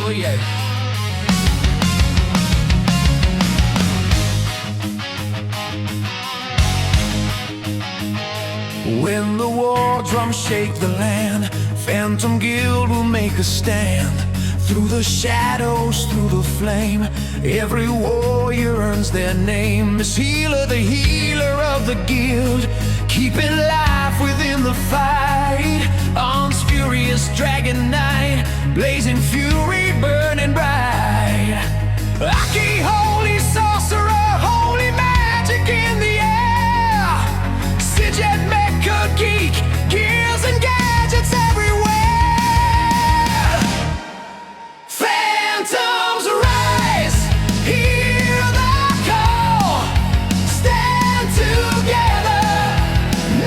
Oh, yeah. When the war drums shake the land, Phantom Guild will make a stand. Through the shadows, through the flame, every warrior earns their name. Miss Healer, the healer of the guild, keeping life within the fight. On's furious dragon knight, blazing fury, burning bright. Aki, holy sorcerer, holy magic in the air. Sidget, mecha, geek, gears and gadgets everywhere. Phantoms rise, hear the call. Stand together,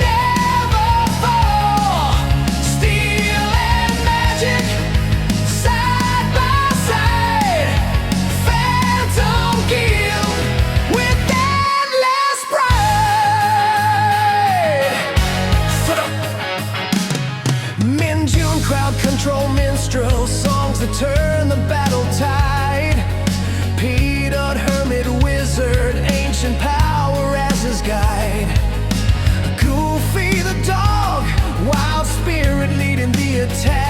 never fall. Steel and magic, side by side. Phantom Guild with endless pride. Min June crowd control minstrel, songs that turn the battle tide. Peanut hermit wizard, ancient power as his guide. Goofy the dog, wild spirit leading the attack.